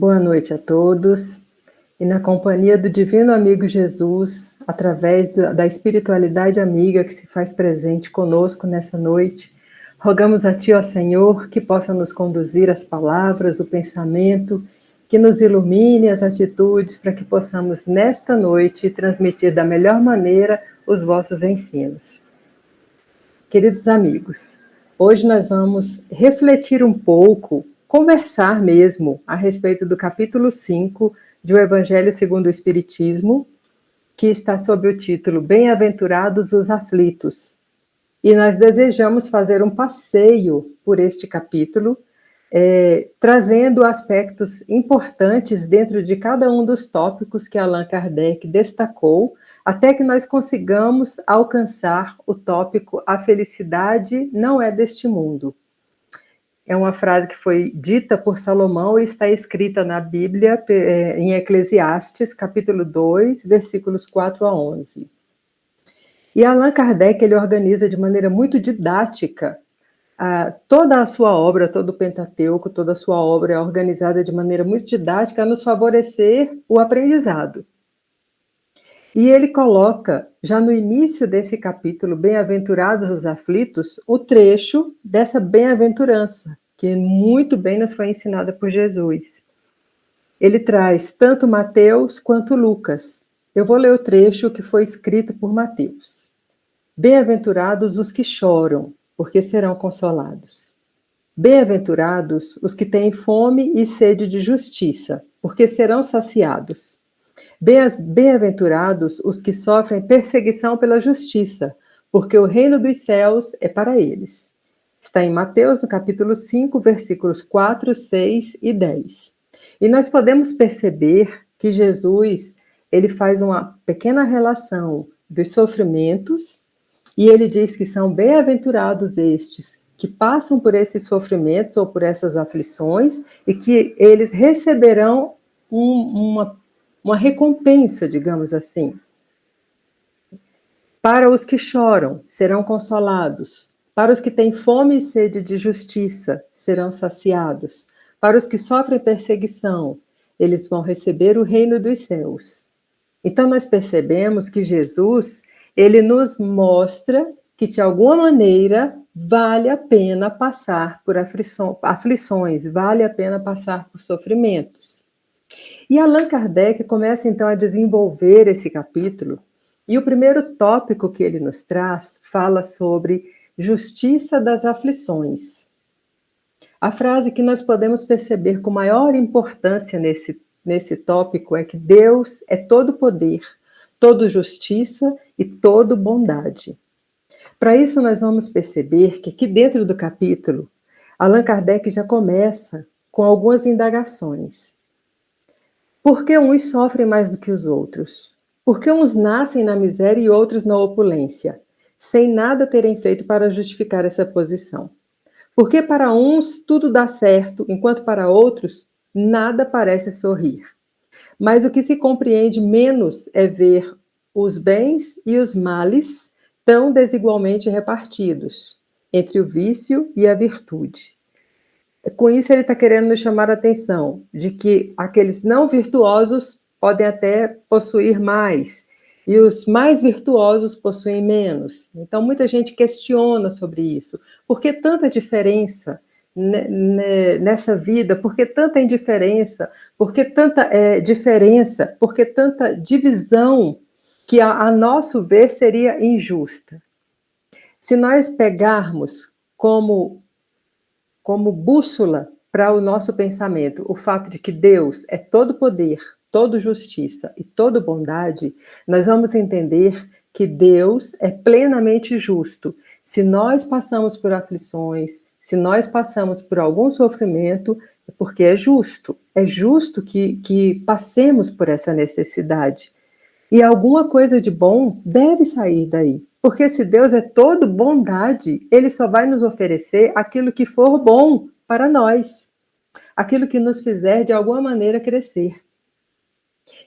Boa noite a todos. E na companhia do Divino Amigo Jesus, através da espiritualidade amiga que se faz presente conosco nessa noite, rogamos a Ti, ó Senhor, que possa nos conduzir as palavras, o pensamento, que nos ilumine as atitudes para que possamos, nesta noite, transmitir da melhor maneira os vossos ensinos. Queridos amigos, hoje nós vamos refletir um pouco, conversar mesmo, a respeito do capítulo 5 de O Evangelho segundo o Espiritismo, que está sob o título Bem-aventurados os aflitos. E nós desejamos fazer um passeio por este capítulo, trazendo aspectos importantes dentro de cada um dos tópicos que Allan Kardec destacou, até que nós consigamos alcançar o tópico A felicidade não é deste mundo. É uma frase que foi dita por Salomão e está escrita na Bíblia, em Eclesiastes, capítulo 2, versículos 4 a 11. E Allan Kardec, ele organiza de maneira muito didática toda a sua obra, todo o Pentateuco, toda a sua obra é organizada de maneira muito didática a nos favorecer o aprendizado. E ele coloca, já no início desse capítulo, Bem-aventurados os aflitos, o trecho dessa bem-aventurança, que muito bem nos foi ensinada por Jesus. Ele traz tanto Mateus quanto Lucas. Eu vou ler o trecho que foi escrito por Mateus. Bem-aventurados os que choram, porque serão consolados. Bem-aventurados os que têm fome e sede de justiça, porque serão saciados. Bem-aventurados os que sofrem perseguição pela justiça, porque o reino dos céus é para eles. Está em Mateus, no capítulo 5, versículos 4, 6 e 10. E nós podemos perceber que Jesus, ele faz uma pequena relação dos sofrimentos, e ele diz que são bem-aventurados estes que passam por esses sofrimentos ou por essas aflições, e que eles receberão uma recompensa, digamos assim. Para os que choram, serão consolados. Para os que têm fome e sede de justiça, serão saciados. Para os que sofrem perseguição, eles vão receber o reino dos céus. Então nós percebemos que Jesus, ele nos mostra que de alguma maneira vale a pena passar por aflições, vale a pena passar por sofrimentos. E Allan Kardec começa então a desenvolver esse capítulo, e o primeiro tópico que ele nos traz fala sobre justiça das aflições. A frase que nós podemos perceber com maior importância nesse tópico é que Deus é todo poder, todo justiça e todo bondade. Para isso nós vamos perceber que aqui dentro do capítulo, Allan Kardec já começa com algumas indagações. Por que uns sofrem mais do que os outros? Por que uns nascem na miséria e outros na opulência, sem nada terem feito para justificar essa posição? Por que para uns tudo dá certo, enquanto para outros nada parece sorrir? Mas o que se compreende menos é ver os bens e os males tão desigualmente repartidos entre o vício e a virtude. Com isso, ele está querendo nos chamar a atenção de que aqueles não virtuosos podem até possuir mais, e os mais virtuosos possuem menos. Então, muita gente questiona sobre isso. Por que tanta diferença nessa vida? Por que tanta indiferença? Por que tanta diferença? Por que tanta divisão que, a nosso ver, seria injusta? Se nós pegarmos como bússola para o nosso pensamento o fato de que Deus é todo poder, toda justiça e toda bondade, nós vamos entender que Deus é plenamente justo. Se nós passamos por aflições, se nós passamos por algum sofrimento, é porque é justo que passemos por essa necessidade. E alguma coisa de bom deve sair daí. Porque se Deus é todo bondade, ele só vai nos oferecer aquilo que for bom para nós, aquilo que nos fizer de alguma maneira crescer.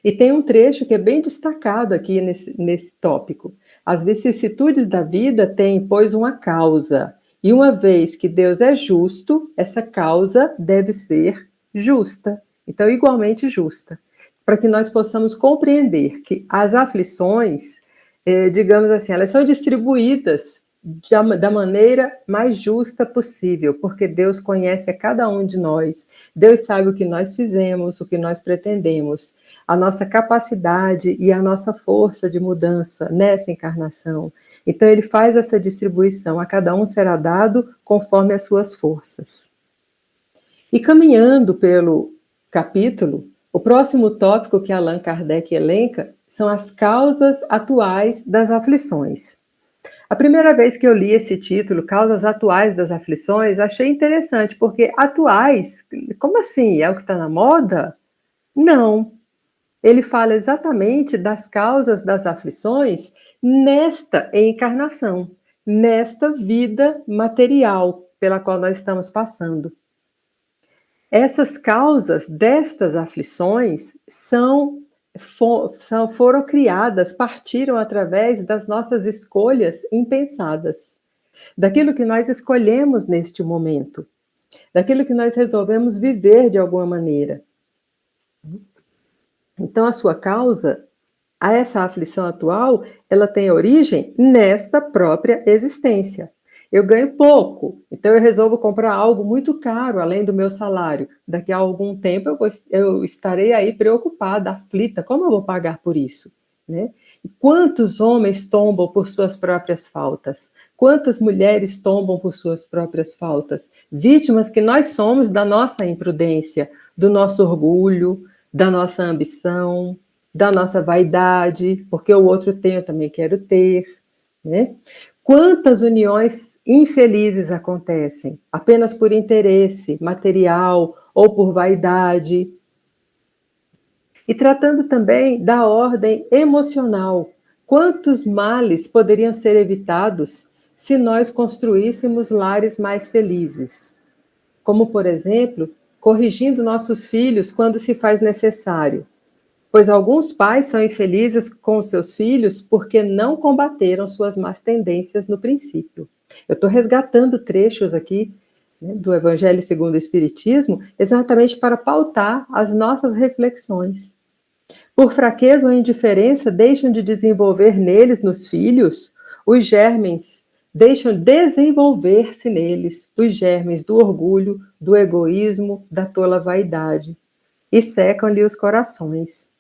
E tem um trecho que é bem destacado aqui nesse tópico. As vicissitudes da vida têm, pois, uma causa. E uma vez que Deus é justo, essa causa deve ser justa. então igualmente justa, para que nós possamos compreender que as aflições, digamos assim, elas são distribuídas da maneira mais justa possível, porque Deus conhece a cada um de nós, Deus sabe o que nós fizemos, o que nós pretendemos, a nossa capacidade e a nossa força de mudança nessa encarnação. Então ele faz essa distribuição, a cada um será dado conforme as suas forças. E caminhando pelo capítulo, o próximo tópico que Allan Kardec elenca são as causas atuais das aflições. A primeira vez que eu li esse título, Causas Atuais das Aflições, achei interessante, porque atuais, como assim? É o que está na moda? Não. Ele fala exatamente das causas das aflições nesta encarnação, nesta vida material pela qual nós estamos passando. Essas causas destas aflições foram criadas, partiram através das nossas escolhas impensadas, daquilo que nós escolhemos neste momento, daquilo que nós resolvemos viver de alguma maneira. Então, a sua causa, a essa aflição atual, ela tem origem nesta própria existência. Eu ganho pouco, então eu resolvo comprar algo muito caro, além do meu salário. Daqui a algum tempo eu estarei aí preocupada, aflita, como eu vou pagar por isso? Né? E quantos homens tombam por suas próprias faltas? Quantas mulheres tombam por suas próprias faltas? Vítimas que nós somos da nossa imprudência, do nosso orgulho, da nossa ambição, da nossa vaidade, porque o outro tem, eu também quero ter, né? Quantas uniões infelizes acontecem apenas por interesse material ou por vaidade? E tratando também da ordem emocional, quantos males poderiam ser evitados se nós construíssemos lares mais felizes? Como, por exemplo, corrigindo nossos filhos quando se faz necessário, pois alguns pais são infelizes com seus filhos porque não combateram suas más tendências no princípio. Eu estou resgatando trechos aqui, né, do Evangelho segundo o Espiritismo, exatamente para pautar as nossas reflexões. Por fraqueza ou indiferença, deixam de desenvolver neles, nos filhos, os germes, deixam desenvolver-se neles os germes do orgulho, do egoísmo, da tola vaidade, e secam-lhe os corações.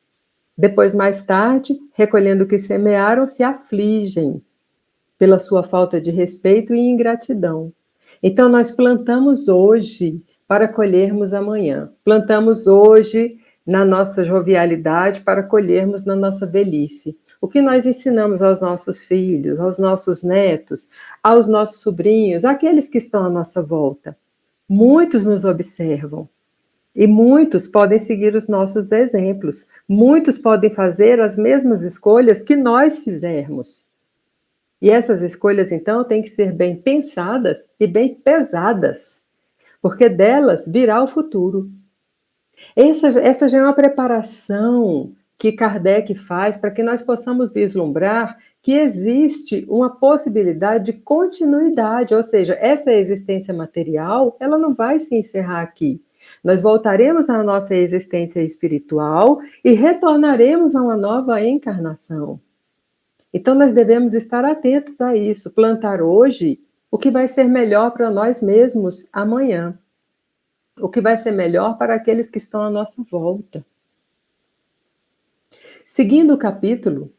Depois, mais tarde, recolhendo o que semearam, se afligem pela sua falta de respeito e ingratidão. Então, nós plantamos hoje para colhermos amanhã. Plantamos hoje na nossa jovialidade para colhermos na nossa velhice. O que nós ensinamos aos nossos filhos, aos nossos netos, aos nossos sobrinhos, àqueles que estão à nossa volta. Muitos nos observam. E muitos podem seguir os nossos exemplos. Muitos podem fazer as mesmas escolhas que nós fizermos. E essas escolhas, então, têm que ser bem pensadas e bem pesadas, porque delas virá o futuro. Essa já é uma preparação que Kardec faz para que nós possamos vislumbrar que existe uma possibilidade de continuidade, ou seja, essa existência material, ela não vai se encerrar aqui. Nós voltaremos à nossa existência espiritual e retornaremos a uma nova encarnação. Então, nós devemos estar atentos a isso, plantar hoje o que vai ser melhor para nós mesmos amanhã, o que vai ser melhor para aqueles que estão à nossa volta. Seguindo o capítulo,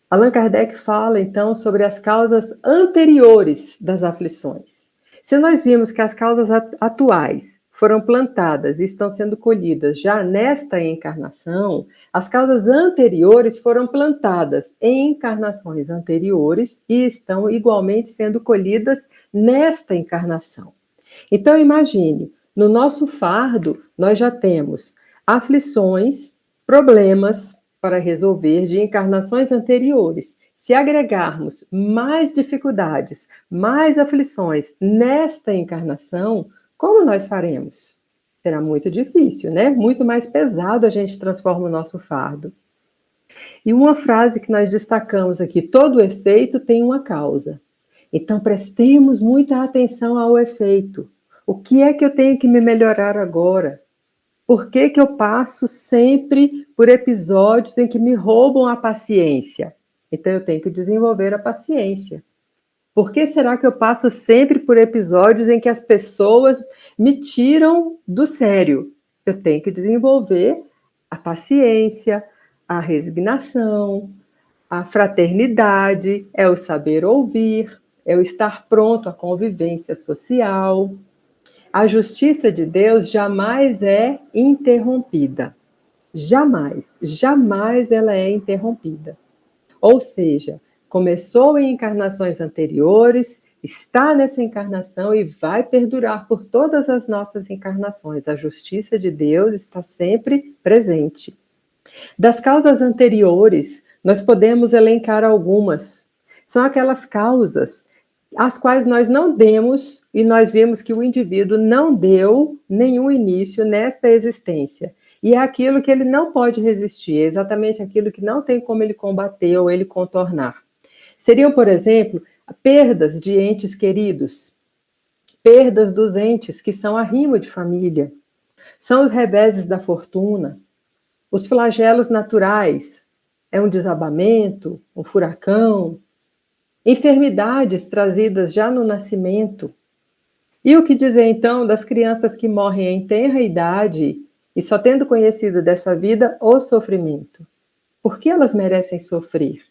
Allan Kardec fala, então, sobre as causas anteriores das aflições. Se nós vimos que as causas atuais foram plantadas e estão sendo colhidas já nesta encarnação, as causas anteriores foram plantadas em encarnações anteriores e estão igualmente sendo colhidas nesta encarnação. Então, imagine, no nosso fardo, nós já temos aflições, problemas para resolver de encarnações anteriores. Se agregarmos mais dificuldades, mais aflições nesta encarnação, como nós faremos? Será muito difícil, né? Muito mais pesado a gente transforma o nosso fardo. E uma frase que nós destacamos aqui: todo efeito tem uma causa. Então prestemos muita atenção ao efeito. O que é que eu tenho que me melhorar agora? Por que que eu passo sempre por episódios em que me roubam a paciência? Então eu tenho que desenvolver a paciência. Por que será que eu passo sempre por episódios em que as pessoas me tiram do sério? Eu tenho que desenvolver a paciência, a resignação, a fraternidade, é o saber ouvir, é o estar pronto à convivência social. A justiça de Deus jamais é interrompida. Jamais, jamais ela é interrompida. Ou seja, começou em encarnações anteriores, está nessa encarnação e vai perdurar por todas as nossas encarnações. A justiça de Deus está sempre presente. Das causas anteriores, nós podemos elencar algumas. São aquelas causas às quais nós não demos, e nós vimos que o indivíduo não deu nenhum início nesta existência. E é aquilo que ele não pode resistir, é exatamente aquilo que não tem como ele combater ou ele contornar. Seriam, por exemplo, perdas de entes queridos, perdas dos entes que são arrimo de família, são os reveses da fortuna, os flagelos naturais, é um desabamento, um furacão, enfermidades trazidas já no nascimento. E o que dizer então das crianças que morrem em tenra idade e só tendo conhecido dessa vida o sofrimento? Por que elas merecem sofrer?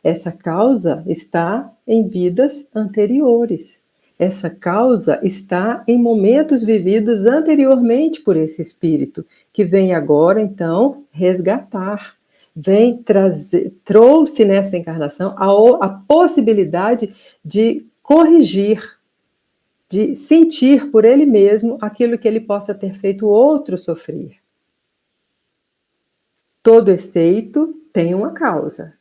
Essa causa está em vidas anteriores. Essa causa está em momentos vividos anteriormente por esse espírito, que vem agora, então, resgatar. Vem trazer, trouxe nessa encarnação a possibilidade de corrigir, de sentir por ele mesmo aquilo que ele possa ter feito o outro sofrer. Todo efeito tem uma causa.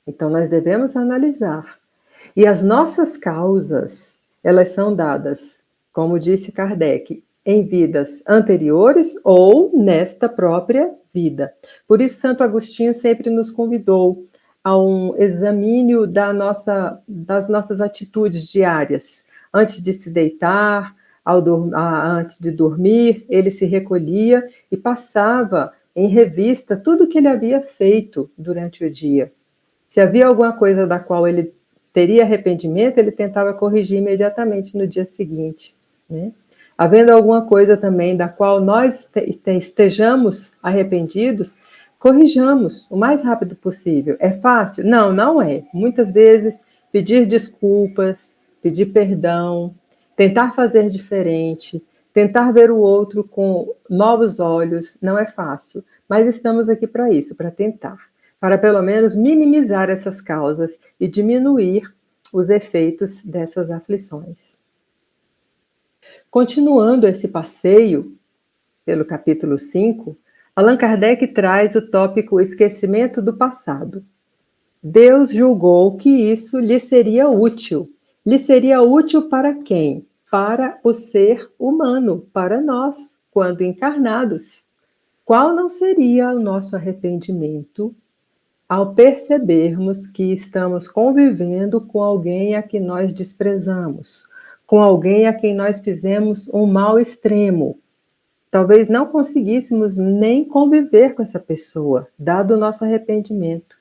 Então, nós devemos analisar. E as nossas causas, elas são dadas, como disse Kardec, em vidas anteriores ou nesta própria vida. Por isso, Santo Agostinho sempre nos convidou a um examínio das nossas atitudes diárias. Antes de se deitar, antes de dormir, ele se recolhia e passava em revista tudo o que ele havia feito durante o dia. Se havia alguma coisa da qual ele teria arrependimento, ele tentava corrigir imediatamente no dia seguinte, né? Havendo alguma coisa também da qual nós estejamos arrependidos, corrijamos o mais rápido possível. É fácil? Não, não é. Muitas vezes, pedir desculpas, pedir perdão, tentar fazer diferente, tentar ver o outro com novos olhos, não é fácil. Mas estamos aqui para isso, para tentar. Para pelo menos minimizar essas causas e diminuir os efeitos dessas aflições. Continuando esse passeio pelo capítulo 5, Allan Kardec traz o tópico esquecimento do passado. Deus julgou que isso lhe seria útil. Lhe seria útil para quem? Para o ser humano, para nós, quando encarnados. Qual não seria o nosso arrependimento ao percebermos que estamos convivendo com alguém a quem nós desprezamos, com alguém a quem nós fizemos um mal extremo? Talvez não conseguíssemos nem conviver com essa pessoa, dado o nosso arrependimento.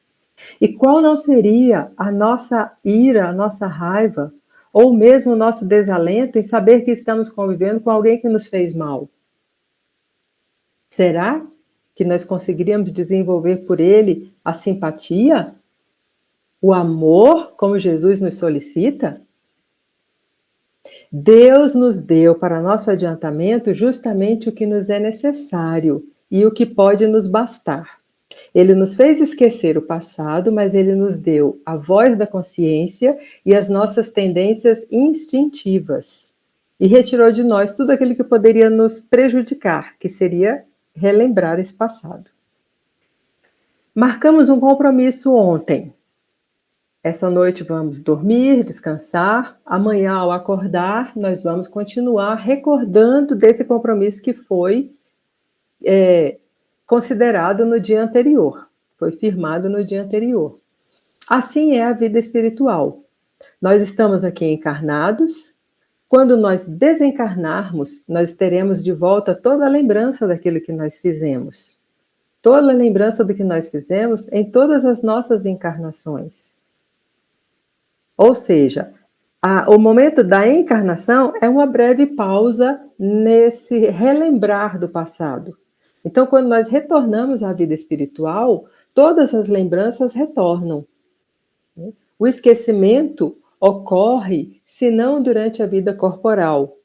E qual não seria a nossa ira, a nossa raiva, ou mesmo o nosso desalento em saber que estamos convivendo com alguém que nos fez mal? Será que nós conseguiríamos desenvolver por ele a simpatia, o amor, como Jesus nos solicita? Deus nos deu para nosso adiantamento justamente o que nos é necessário e o que pode nos bastar. Ele nos fez esquecer o passado, mas ele nos deu a voz da consciência e as nossas tendências instintivas. E retirou de nós tudo aquilo que poderia nos prejudicar, que seria relembrar esse passado. Marcamos um compromisso ontem. Essa noite vamos dormir, descansar. Amanhã, ao acordar, nós vamos continuar recordando desse compromisso que foi considerado no dia anterior, foi firmado no dia anterior. Assim é a vida espiritual. Nós estamos aqui encarnados, Quando nós desencarnarmos, nós teremos de volta toda a lembrança daquilo que nós fizemos. Toda a lembrança do que nós fizemos em todas as nossas encarnações. Ou seja, o momento da encarnação é uma breve pausa nesse relembrar do passado. Então, quando nós retornamos à vida espiritual, todas as lembranças retornam. O esquecimento ocorre, se não durante a vida corporal.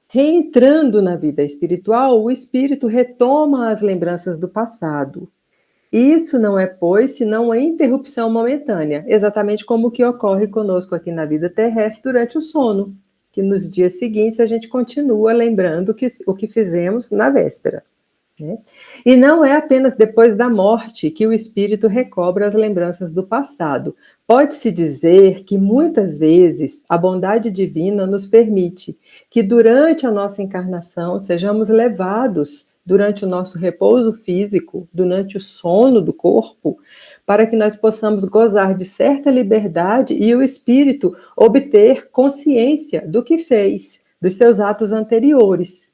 Reentrando na vida espiritual, o espírito retoma as lembranças do passado. Isso não é, pois, senão uma interrupção momentânea, exatamente como o que ocorre conosco aqui na vida terrestre durante o sono, que nos dias seguintes a gente continua lembrando o que fizemos na véspera. Né? E não é apenas depois da morte que o espírito recobra as lembranças do passado. Pode-se dizer que muitas vezes a bondade divina nos permite que durante a nossa encarnação sejamos levados durante o nosso repouso físico, durante o sono do corpo, para que nós possamos gozar de certa liberdade e o espírito obter consciência do que fez, dos seus atos anteriores,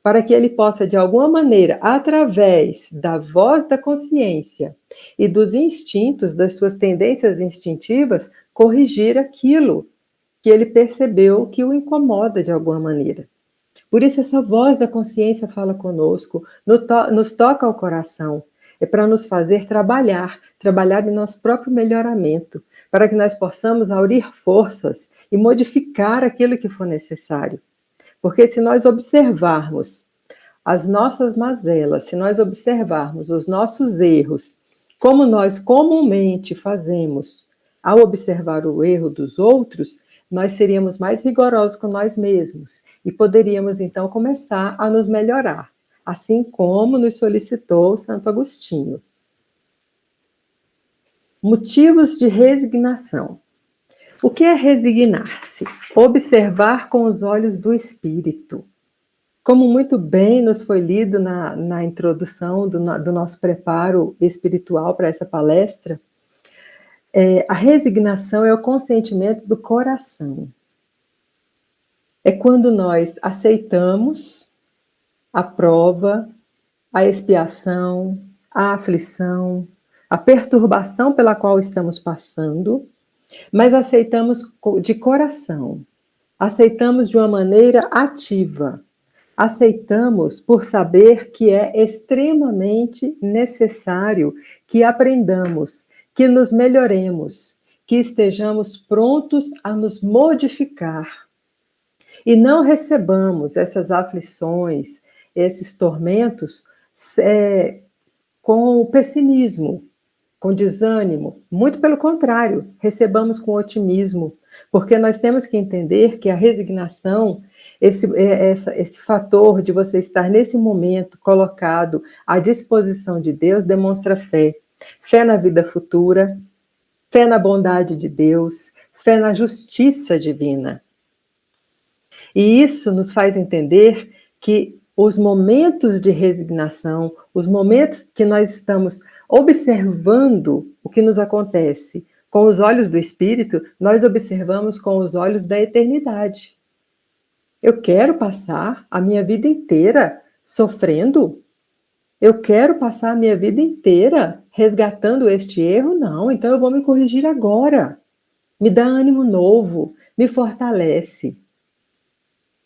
para que ele possa, de alguma maneira, através da voz da consciência e dos instintos, das suas tendências instintivas, corrigir aquilo que ele percebeu que o incomoda de alguma maneira. Por isso, essa voz da consciência fala conosco, nos toca ao coração. É para nos fazer trabalhar em nosso próprio melhoramento, para que nós possamos aurir forças e modificar aquilo que for necessário. Porque se nós observarmos as nossas mazelas, se nós observarmos os nossos erros, como nós comumente fazemos ao observar o erro dos outros, nós seríamos mais rigorosos com nós mesmos e poderíamos então começar a nos melhorar, assim como nos solicitou Santo Agostinho. Motivos de resignação. O que é resignar-se? Observar com os olhos do espírito. Como muito bem nos foi lido na introdução do nosso preparo espiritual para essa palestra, a resignação é o consentimento do coração. É quando nós aceitamos a prova, a expiação, a aflição, a perturbação pela qual estamos passando, mas aceitamos de coração, aceitamos de uma maneira ativa, aceitamos por saber que é extremamente necessário que aprendamos, que nos melhoremos, que estejamos prontos a nos modificar. E não recebamos essas aflições, esses tormentos com pessimismo, com desânimo. Muito pelo contrário, recebamos com otimismo, porque nós temos que entender que a resignação, esse fator de você estar nesse momento colocado à disposição de Deus, demonstra fé. Fé na vida futura, fé na bondade de Deus, fé na justiça divina. E isso nos faz entender que os momentos de resignação, os momentos que nós estamos observando o que nos acontece com os olhos do Espírito, nós observamos com os olhos da eternidade. Eu quero passar a minha vida inteira sofrendo? Eu quero passar a minha vida inteira resgatando este erro? Não, então eu vou me corrigir agora. Me dá ânimo novo, me fortalece.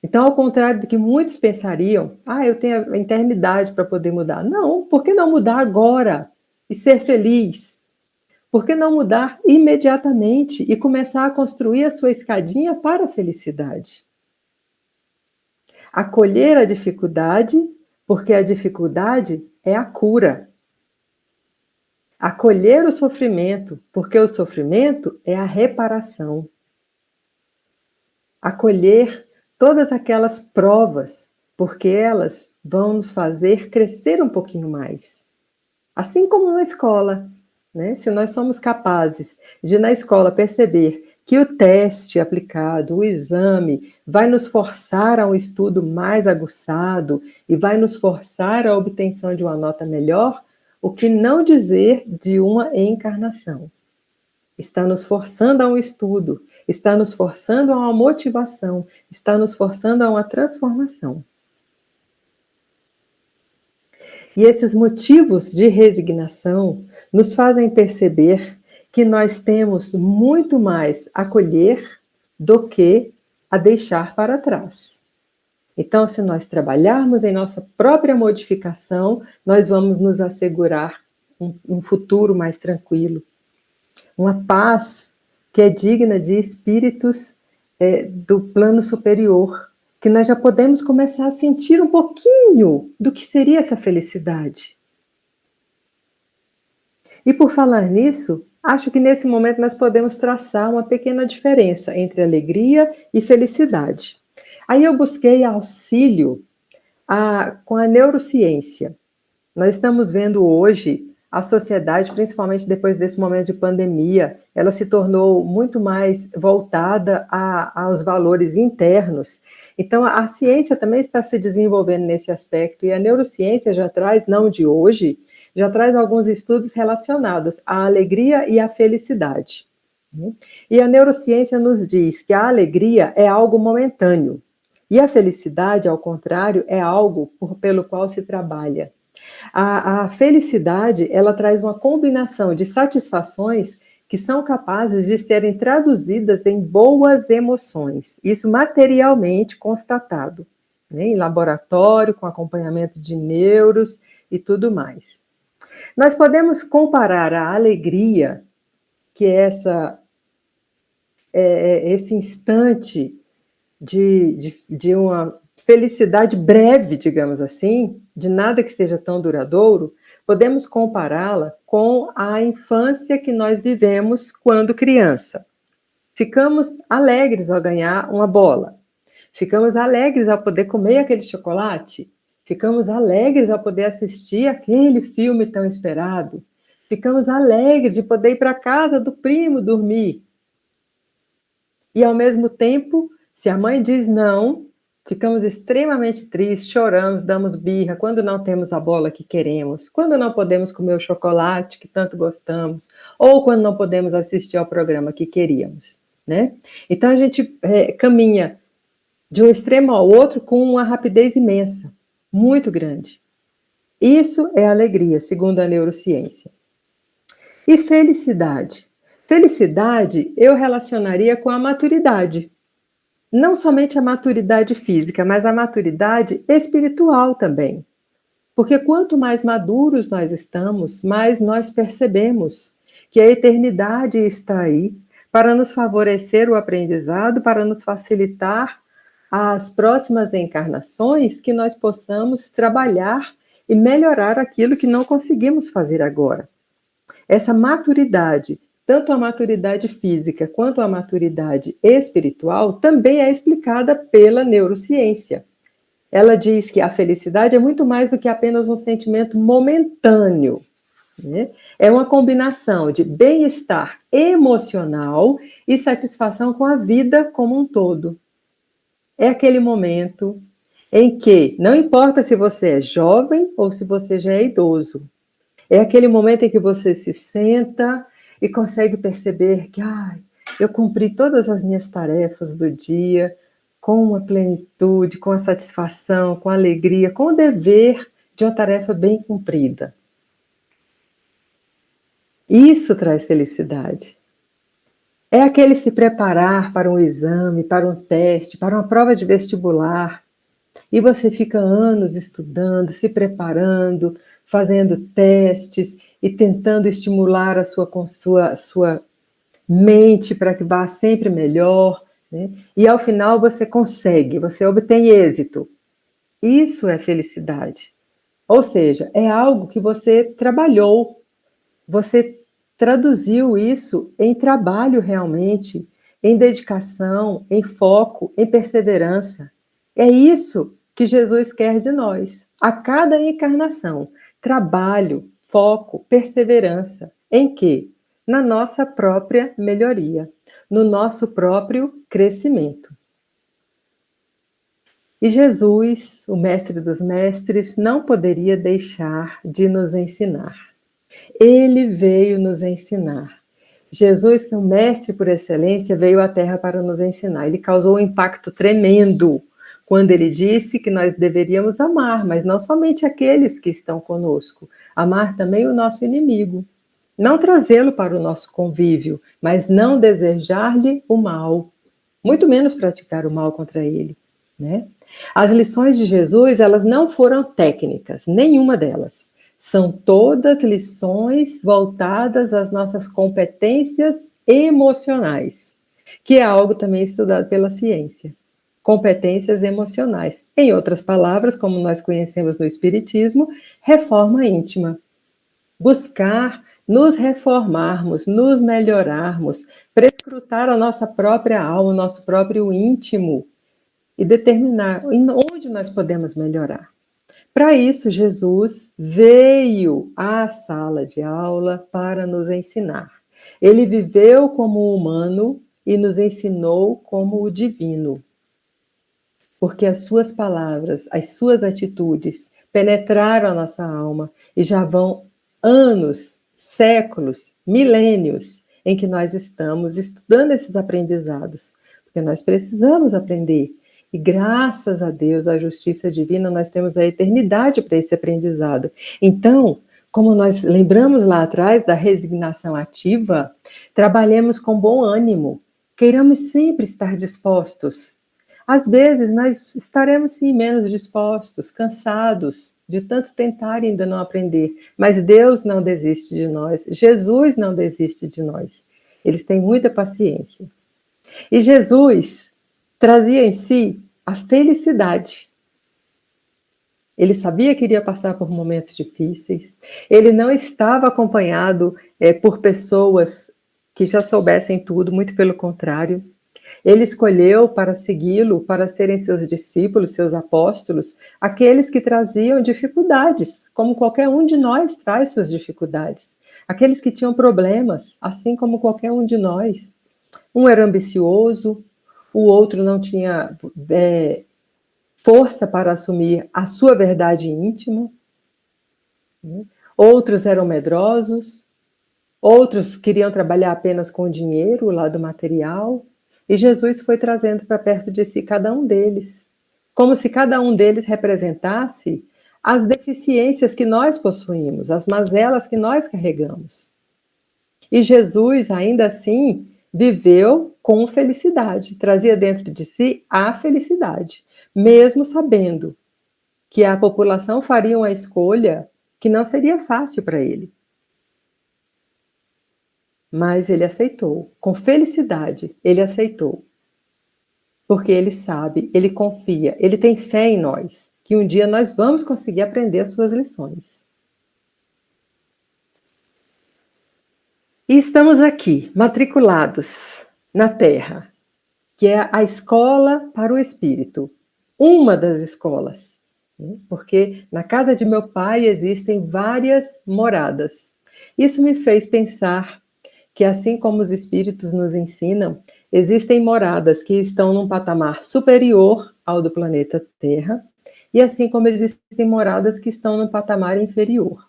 Então, ao contrário do que muitos pensariam, eu tenho a eternidade para poder mudar. Não, por que não mudar agora e ser feliz? Por que não mudar imediatamente e começar a construir a sua escadinha para a felicidade? Acolher a dificuldade, porque a dificuldade é a cura. Acolher o sofrimento, porque o sofrimento é a reparação. Acolher todas aquelas provas, porque elas vão nos fazer crescer um pouquinho mais. Assim como na escola, né? Se nós somos capazes de, na escola, perceber que o teste aplicado, o exame, vai nos forçar a um estudo mais aguçado e vai nos forçar à obtenção de uma nota melhor, o que não dizer de uma encarnação? Está nos forçando a um estudo, está nos forçando a uma motivação, está nos forçando a uma transformação. E esses motivos de resignação nos fazem perceber que nós temos muito mais a colher do que a deixar para trás. Então, se nós trabalharmos em nossa própria modificação, nós vamos nos assegurar um futuro mais tranquilo, uma paz que é digna de espíritos do plano superior, que nós já podemos começar a sentir um pouquinho do que seria essa felicidade. E por falar nisso, acho que nesse momento nós podemos traçar uma pequena diferença entre alegria e felicidade. Aí eu busquei auxílio com a neurociência. Nós estamos vendo hoje a sociedade, principalmente depois desse momento de pandemia, ela se tornou muito mais voltada aos valores internos. Então, a ciência também está se desenvolvendo nesse aspecto, e a neurociência já traz, não de hoje, já traz alguns estudos relacionados à alegria e à felicidade. E a neurociência nos diz que a alegria é algo momentâneo, e a felicidade, ao contrário, é algo pelo qual se trabalha. A felicidade, ela traz uma combinação de satisfações que são capazes de serem traduzidas em boas emoções, isso materialmente constatado, né, em laboratório, com acompanhamento de neuros e tudo mais. Nós podemos comparar a alegria, que é esse instante de uma felicidade breve, digamos assim, de nada que seja tão duradouro, podemos compará-la com a infância que nós vivemos quando criança. Ficamos alegres ao ganhar uma bola, ficamos alegres ao poder comer aquele chocolate, ficamos alegres ao poder assistir aquele filme tão esperado, ficamos alegres de poder ir para a casa do primo dormir. E ao mesmo tempo, se a mãe diz não, ficamos extremamente tristes, choramos, damos birra quando não temos a bola que queremos, quando não podemos comer o chocolate que tanto gostamos, ou quando não podemos assistir ao programa que queríamos, né? Então a gente caminha de um extremo ao outro com uma rapidez imensa, muito grande. Isso é alegria, segundo a neurociência. E felicidade? Felicidade eu relacionaria com a maturidade. Não somente a maturidade física, mas a maturidade espiritual também. Porque quanto mais maduros nós estamos, mais nós percebemos que a eternidade está aí para nos favorecer o aprendizado, para nos facilitar as próximas encarnações, que nós possamos trabalhar e melhorar aquilo que não conseguimos fazer agora. Essa maturidade, tanto a maturidade física quanto a maturidade espiritual, também é explicada pela neurociência. Ela diz que a felicidade é muito mais do que apenas um sentimento momentâneo, né? É uma combinação de bem-estar emocional e satisfação com a vida como um todo. É aquele momento em que, não importa se você é jovem ou se você já é idoso, é aquele momento em que você se senta e consegue perceber que eu cumpri todas as minhas tarefas do dia com uma plenitude, com a satisfação, com a alegria, com o dever de uma tarefa bem cumprida. Isso traz felicidade. É aquele se preparar para um exame, para um teste, para uma prova de vestibular, e você fica anos estudando, se preparando, fazendo testes e tentando estimular a sua mente para que vá sempre melhor, né? E ao final você consegue, você obtém êxito. Isso é felicidade. Ou seja, é algo que você trabalhou, você traduziu isso em trabalho realmente, em dedicação, em foco, em perseverança. É isso que Jesus quer de nós, a cada encarnação. Trabalho, foco, perseverança. Em quê? Na nossa própria melhoria, no nosso próprio crescimento. E Jesus, o mestre dos mestres, não poderia deixar de nos ensinar. Ele veio nos ensinar. Jesus, que é o mestre por excelência, veio à Terra para nos ensinar. Ele causou um impacto tremendo quando ele disse que nós deveríamos amar, mas não somente aqueles que estão conosco, amar também o nosso inimigo. Não trazê-lo para o nosso convívio, mas não desejar-lhe o mal, muito menos praticar o mal contra ele, né? As lições de Jesus, elas não foram técnicas, nenhuma delas. São todas lições voltadas às nossas competências emocionais, que é algo também estudado pela ciência. Competências emocionais. Em outras palavras, como nós conhecemos no Espiritismo, reforma íntima. Buscar nos reformarmos, nos melhorarmos, prescrutar a nossa própria alma, o nosso próprio íntimo e determinar onde nós podemos melhorar. Para isso, Jesus veio à sala de aula para nos ensinar. Ele viveu como humano e nos ensinou como o divino. Porque as suas palavras, as suas atitudes penetraram a nossa alma e já vão anos, séculos, milênios em que nós estamos estudando esses aprendizados, porque nós precisamos aprender. E graças a Deus, a justiça divina, nós temos a eternidade para esse aprendizado. Então, como nós lembramos lá atrás da resignação ativa, trabalhemos com bom ânimo, queiramos sempre estar dispostos. Às vezes nós estaremos sim menos dispostos, cansados de tanto tentar e ainda não aprender, mas Deus não desiste de nós, Jesus não desiste de nós. Eles têm muita paciência. E Jesus trazia em si a felicidade. Ele sabia que iria passar por momentos difíceis. Ele não estava acompanhado por pessoas que já soubessem tudo, muito pelo contrário. Ele escolheu para segui-lo, para serem seus discípulos, seus apóstolos, aqueles que traziam dificuldades, como qualquer um de nós traz suas dificuldades. Aqueles que tinham problemas, assim como qualquer um de nós. Um era ambicioso, o outro não tinha força para assumir a sua verdade íntima. Outros eram medrosos, outros queriam trabalhar apenas com o dinheiro, o lado material. E Jesus foi trazendo para perto de si cada um deles, como se cada um deles representasse as deficiências que nós possuímos, as mazelas que nós carregamos. E Jesus, ainda assim, viveu com felicidade, trazia dentro de si a felicidade, mesmo sabendo que a população faria uma escolha que não seria fácil para ele. Mas ele aceitou, com felicidade, ele aceitou. Porque ele sabe, ele confia, ele tem fé em nós, que um dia nós vamos conseguir aprender as suas lições. E estamos aqui, matriculados na Terra, que é a escola para o Espírito, uma das escolas, porque na casa de meu pai existem várias moradas. Isso me fez pensar que, assim como os espíritos nos ensinam, existem moradas que estão num patamar superior ao do planeta Terra, e assim como existem moradas que estão num patamar inferior.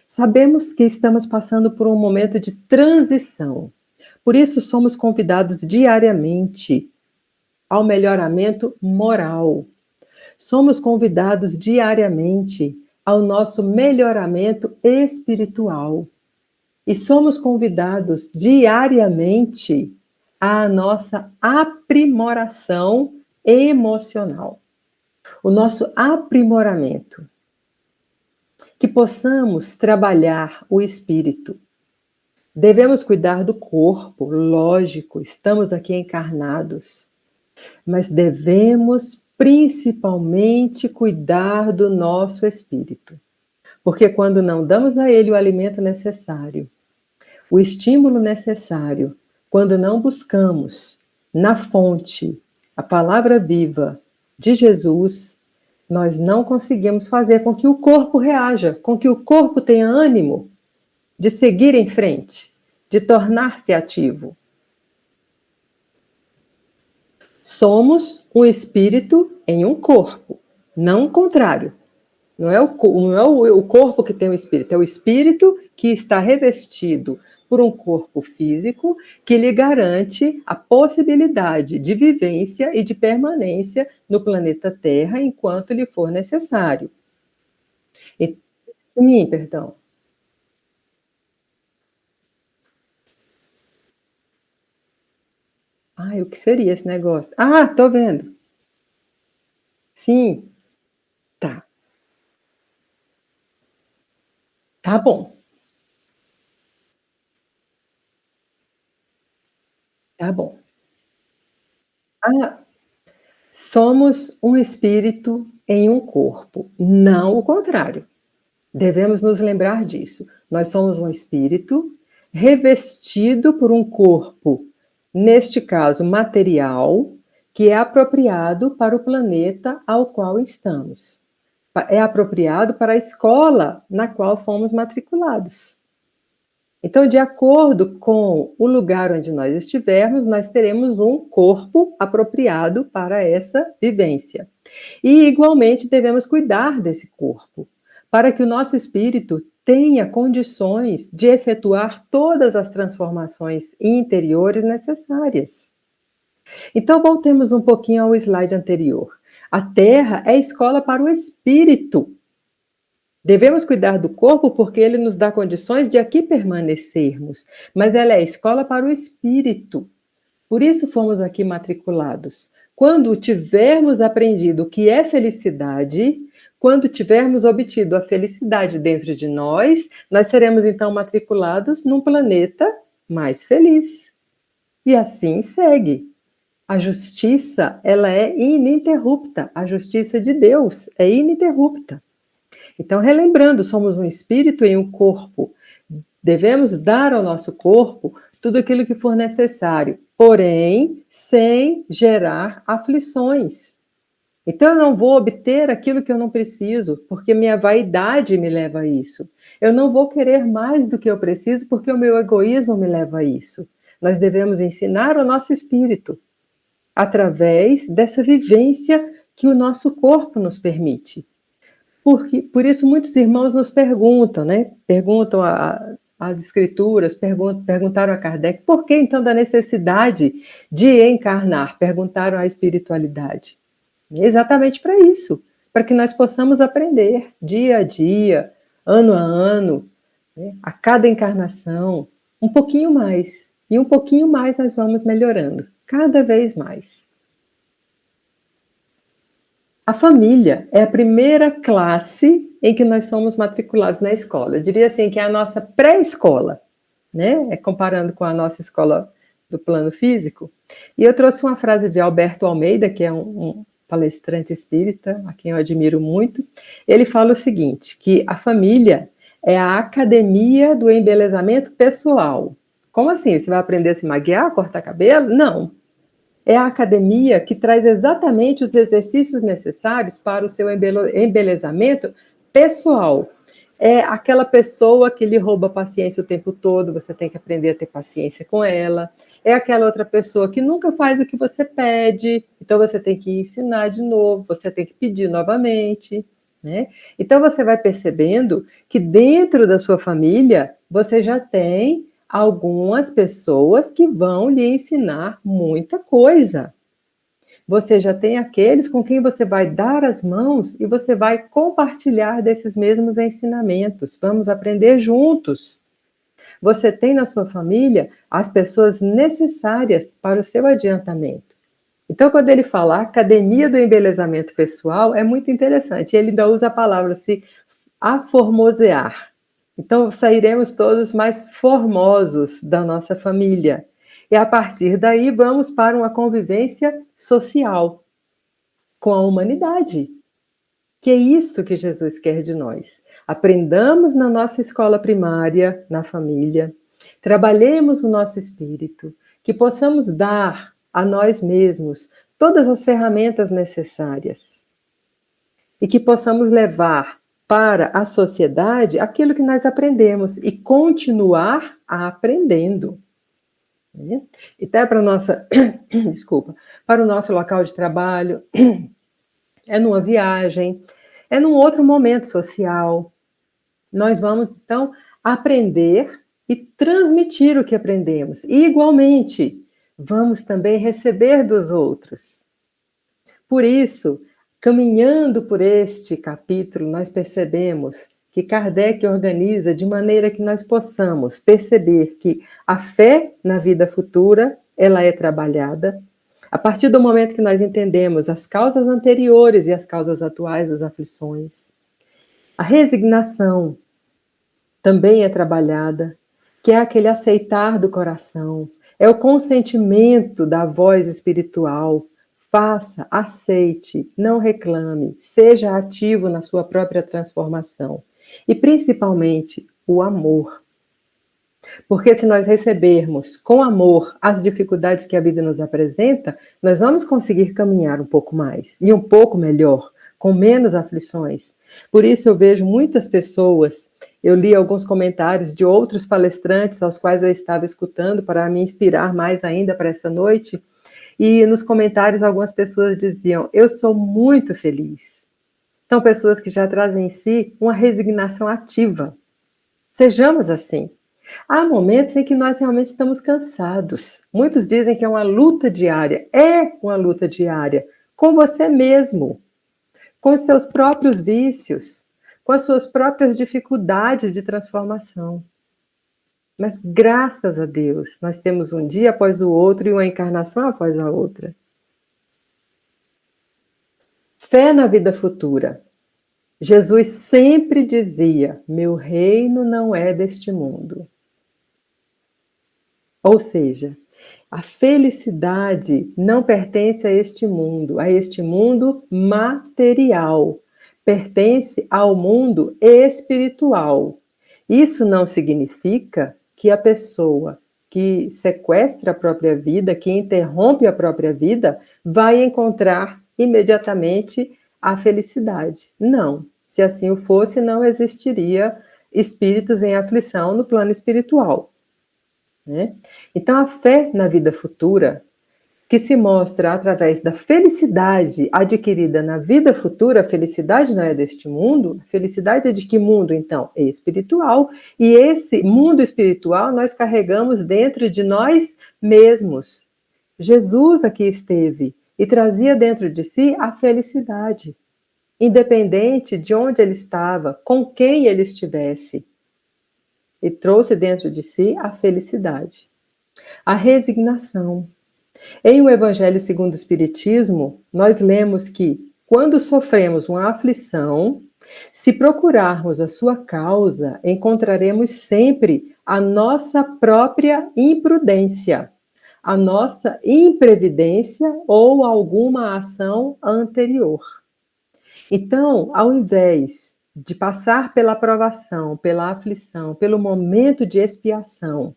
Sabemos que estamos passando por um momento de transição, por isso somos convidados diariamente ao melhoramento moral. Somos convidados diariamente ao nosso melhoramento espiritual. E somos convidados diariamente à nossa aprimoração emocional. O nosso aprimoramento. Que possamos trabalhar o espírito. Devemos cuidar do corpo, lógico, estamos aqui encarnados. Mas devemos principalmente cuidar do nosso espírito. Porque quando não damos a ele o alimento necessário, o estímulo necessário, quando não buscamos na fonte a palavra viva de Jesus, nós não conseguimos fazer com que o corpo reaja, com que o corpo tenha ânimo de seguir em frente, de tornar-se ativo. Somos um espírito em um corpo, não o contrário. Não é o corpo que tem o espírito, é o espírito que está revestido por um corpo físico que lhe garante a possibilidade de vivência e de permanência no planeta Terra enquanto lhe for necessário. E sim, perdão. Ai, o que seria esse negócio? Ah, tô vendo. Sim, tá, tá bom, tá bom. Ah, somos um espírito em um corpo, não o contrário. Devemos nos lembrar disso. Nós somos um espírito revestido por um corpo, neste caso material, que é apropriado para o planeta ao qual estamos. É apropriado para a escola na qual fomos matriculados. Então, de acordo com o lugar onde nós estivermos, nós teremos um corpo apropriado para essa vivência. E, igualmente, devemos cuidar desse corpo, para que o nosso espírito tenha condições de efetuar todas as transformações interiores necessárias. Então, voltemos um pouquinho ao slide anterior. A Terra é escola para o espírito. Devemos cuidar do corpo porque ele nos dá condições de aqui permanecermos, mas ela é escola para o espírito. Por isso fomos aqui matriculados. Quando tivermos aprendido o que é felicidade, quando tivermos obtido a felicidade dentro de nós, nós seremos então matriculados num planeta mais feliz. E assim segue. A justiça, ela é ininterrupta. A justiça de Deus é ininterrupta. Então, relembrando, somos um espírito em um corpo. Devemos dar ao nosso corpo tudo aquilo que for necessário, porém, sem gerar aflições. Então, eu não vou obter aquilo que eu não preciso, porque minha vaidade me leva a isso. Eu não vou querer mais do que eu preciso, porque o meu egoísmo me leva a isso. Nós devemos ensinar o nosso espírito através dessa vivência que o nosso corpo nos permite. Por isso muitos irmãos nos perguntam, né? Perguntam as escrituras, perguntaram a Kardec, por que então da necessidade de encarnar? Perguntaram à espiritualidade. Exatamente para isso, para que nós possamos aprender dia a dia, ano a ano, né? A cada encarnação, um pouquinho mais. E um pouquinho mais nós vamos melhorando, cada vez mais. A família é a primeira classe em que nós somos matriculados na escola. Eu diria assim que é a nossa pré-escola, né? Comparando com a nossa escola do plano físico. E eu trouxe uma frase de Alberto Almeida, que é um palestrante espírita, a quem eu admiro muito. Ele fala o seguinte, que a família é a academia do embelezamento pessoal. Como assim? Você vai aprender a se maquiar, cortar cabelo? Não. É a academia que traz exatamente os exercícios necessários para o seu embelezamento pessoal. É aquela pessoa que lhe rouba a paciência o tempo todo, você tem que aprender a ter paciência com ela. É aquela outra pessoa que nunca faz o que você pede, então você tem que ensinar de novo, você tem que pedir novamente, né? Então você vai percebendo que dentro da sua família você já tem algumas pessoas que vão lhe ensinar muita coisa. Você já tem aqueles com quem você vai dar as mãos e você vai compartilhar desses mesmos ensinamentos. Vamos aprender juntos. Você tem na sua família as pessoas necessárias para o seu adiantamento. Então, quando ele fala academia do embelezamento pessoal, é muito interessante. Ele ainda usa a palavra se aformosear. Então, sairemos todos mais formosos da nossa família. E a partir daí, vamos para uma convivência social com a humanidade. Que é isso que Jesus quer de nós. Aprendamos na nossa escola primária, na família, trabalhemos o nosso espírito, que possamos dar a nós mesmos todas as ferramentas necessárias e que possamos levar para a sociedade aquilo que nós aprendemos e continuar aprendendo. Né? Então, para nossa, desculpa, para o nosso local de trabalho, é numa viagem, é num outro momento social. Nós vamos, então, aprender e transmitir o que aprendemos. E, igualmente, vamos também receber dos outros. Por isso, caminhando por este capítulo, nós percebemos que Kardec organiza de maneira que nós possamos perceber que a fé na vida futura, ela é trabalhada. A partir do momento que nós entendemos as causas anteriores e as causas atuais das aflições. A resignação também é trabalhada, que é aquele aceitar do coração, é o consentimento da voz espiritual. Faça, aceite, não reclame, seja ativo na sua própria transformação. E principalmente o amor. Porque se nós recebermos com amor as dificuldades que a vida nos apresenta, nós vamos conseguir caminhar um pouco mais e um pouco melhor, com menos aflições. Por isso eu vejo muitas pessoas, eu li alguns comentários de outros palestrantes aos quais eu estava escutando para me inspirar mais ainda para essa noite, e nos comentários algumas pessoas diziam, eu sou muito feliz. São pessoas que já trazem em si uma resignação ativa. Sejamos assim. Há momentos em que nós realmente estamos cansados. Muitos dizem que é uma luta diária. É uma luta diária com você mesmo, com os seus próprios vícios, com as suas próprias dificuldades de transformação. Mas, graças a Deus, nós temos um dia após o outro e uma encarnação após a outra. Fé na vida futura. Jesus sempre dizia, meu reino não é deste mundo. Ou seja, a felicidade não pertence a este mundo material. Pertence ao mundo espiritual. Isso não significa que a pessoa que sequestra a própria vida, que interrompe a própria vida, vai encontrar imediatamente a felicidade. Não. Se assim o fosse, não existiria espíritos em aflição no plano espiritual. Né? Então, a fé na vida futura, que se mostra através da felicidade adquirida na vida futura, a felicidade não é deste mundo, a felicidade é de que mundo, então? É espiritual. E esse mundo espiritual nós carregamos dentro de nós mesmos. Jesus aqui esteve e trazia dentro de si a felicidade, independente de onde ele estava, com quem ele estivesse. E trouxe dentro de si a felicidade. A resignação. Em O Evangelho segundo o Espiritismo, nós lemos que, quando sofremos uma aflição, se procurarmos a sua causa, encontraremos sempre a nossa própria imprudência, a nossa imprevidência ou alguma ação anterior. Então, ao invés de passar pela provação, pela aflição, pelo momento de expiação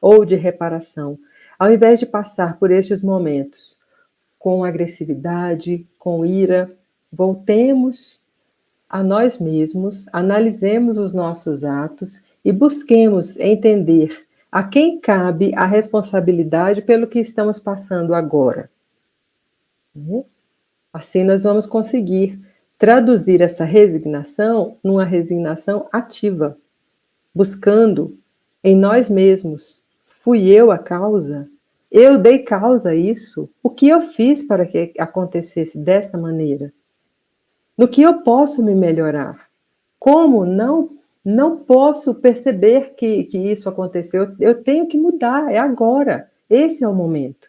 ou de reparação, ao invés de passar por estes momentos com agressividade, com ira, voltemos a nós mesmos, analisemos os nossos atos e busquemos entender a quem cabe a responsabilidade pelo que estamos passando agora. Assim nós vamos conseguir traduzir essa resignação numa resignação ativa, buscando em nós mesmos. Fui eu a causa? Eu dei causa a isso? O que eu fiz para que acontecesse dessa maneira? No que eu posso me melhorar? Como não posso perceber que isso aconteceu? Eu tenho que mudar, é agora. Esse é o momento.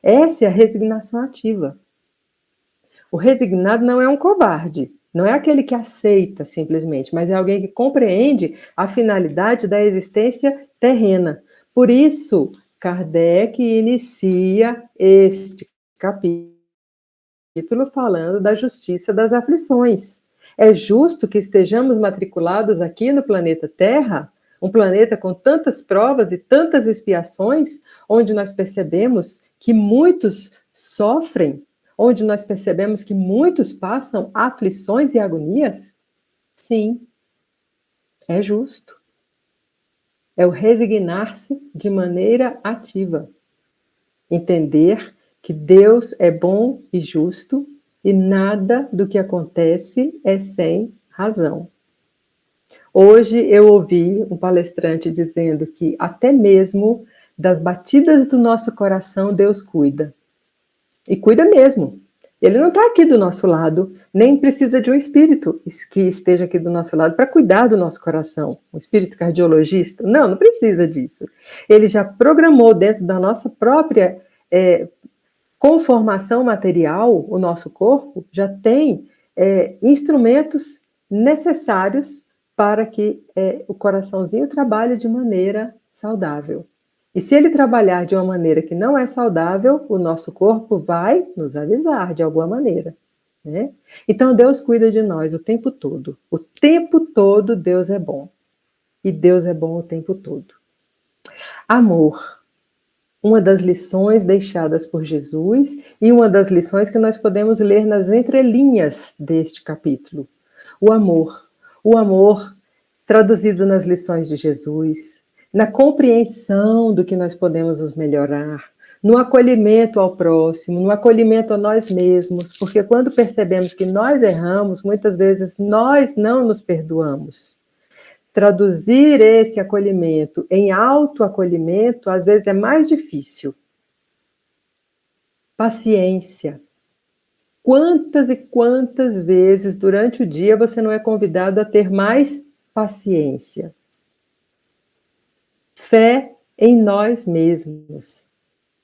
Essa é a resignação ativa. O resignado não é um covarde, não é aquele que aceita simplesmente, mas é alguém que compreende a finalidade da existência terrena. Por isso, Kardec inicia este capítulo falando da justiça das aflições. É justo que estejamos matriculados aqui no planeta Terra, um planeta com tantas provas e tantas expiações, onde nós percebemos que muitos sofrem, onde nós percebemos que muitos passam aflições e agonias? Sim, é justo. É o resignar-se de maneira ativa. Entender que Deus é bom e justo e nada do que acontece é sem razão. Hoje eu ouvi um palestrante dizendo que até mesmo das batidas do nosso coração Deus cuida. E cuida mesmo. Ele não está aqui do nosso lado, nem precisa de um espírito que esteja aqui do nosso lado para cuidar do nosso coração. Um espírito cardiologista? Não, não precisa disso. Ele já programou dentro da nossa própria conformação material, o nosso corpo já tem instrumentos necessários para que o coraçãozinho trabalhe de maneira saudável. E se ele trabalhar de uma maneira que não é saudável, o nosso corpo vai nos avisar de alguma maneira, né? Então Deus cuida de nós o tempo todo. O tempo todo Deus é bom. E Deus é bom o tempo todo. Amor. Uma das lições deixadas por Jesus e uma das lições que nós podemos ler nas entrelinhas deste capítulo. O amor. O amor traduzido nas lições de Jesus, na compreensão do que nós podemos nos melhorar, no acolhimento ao próximo, no acolhimento a nós mesmos, porque quando percebemos que nós erramos, muitas vezes nós não nos perdoamos. Traduzir esse acolhimento em autoacolhimento, às vezes é mais difícil. Paciência. Quantas e quantas vezes durante o dia você não é convidado a ter mais paciência? Fé em nós mesmos.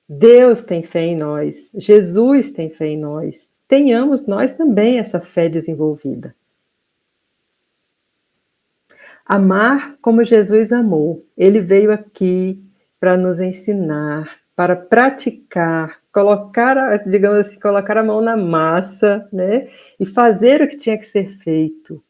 Deus tem fé em nós. Jesus tem fé em nós. Tenhamos nós também essa fé desenvolvida. Amar como Jesus amou. Ele veio aqui para nos ensinar, para praticar, colocar, digamos assim, colocar a mão na massa, né? E fazer o que tinha que ser feito.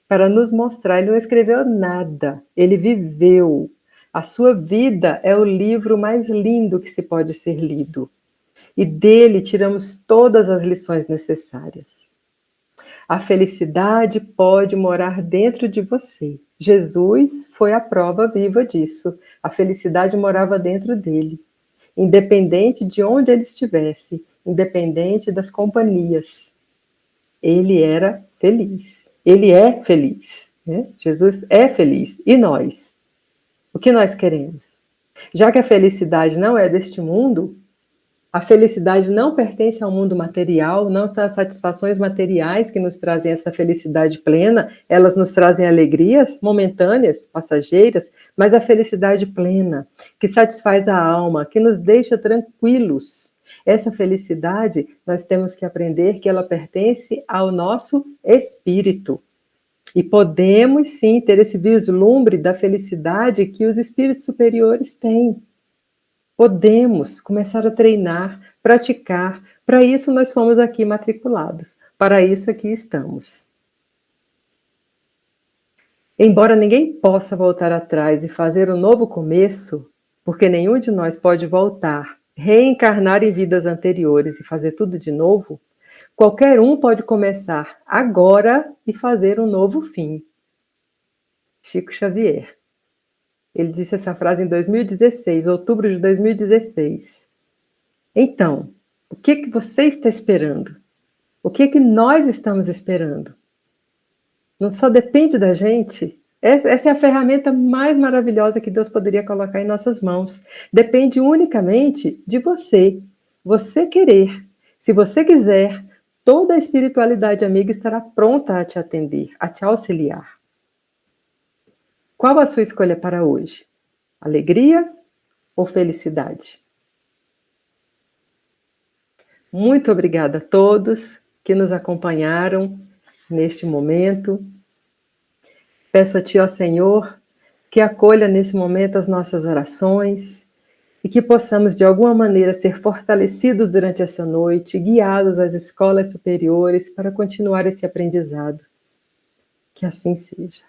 Para nos mostrar, ele não escreveu nada, ele viveu. A sua vida é o livro mais lindo que se pode ser lido. E dele tiramos todas as lições necessárias. A felicidade pode morar dentro de você. Jesus foi a prova viva disso. A felicidade morava dentro dele. Independente de onde ele estivesse, independente das companhias. Ele era feliz. Ele é feliz. Né? Jesus é feliz. E nós? O que nós queremos? Já que a felicidade não é deste mundo, a felicidade não pertence ao mundo material, não são as satisfações materiais que nos trazem essa felicidade plena, elas nos trazem alegrias momentâneas, passageiras, mas a felicidade plena, que satisfaz a alma, que nos deixa tranquilos. Essa felicidade, nós temos que aprender que ela pertence ao nosso espírito. E podemos, sim, ter esse vislumbre da felicidade que os espíritos superiores têm. Podemos começar a treinar, praticar. Para isso nós fomos aqui matriculados. Para isso aqui estamos. Embora ninguém possa voltar atrás e fazer um novo começo, porque nenhum de nós pode voltar, reencarnar em vidas anteriores e fazer tudo de novo, qualquer um pode começar agora e fazer um novo fim. Chico Xavier. Ele disse essa frase em 2016, outubro de 2016. Então, o que você está esperando? O que nós estamos esperando? Não só depende da gente. Essa é a ferramenta mais maravilhosa que Deus poderia colocar em nossas mãos. Depende unicamente de você. Você querer. Se você quiser, toda a espiritualidade amiga estará pronta a te atender, a te auxiliar. Qual a sua escolha para hoje? Alegria ou felicidade? Muito obrigada a todos que nos acompanharam neste momento. Peço a Ti, ó Senhor, que acolha nesse momento as nossas orações e que possamos de alguma maneira ser fortalecidos durante essa noite, guiados às escolas superiores para continuar esse aprendizado. Que assim seja.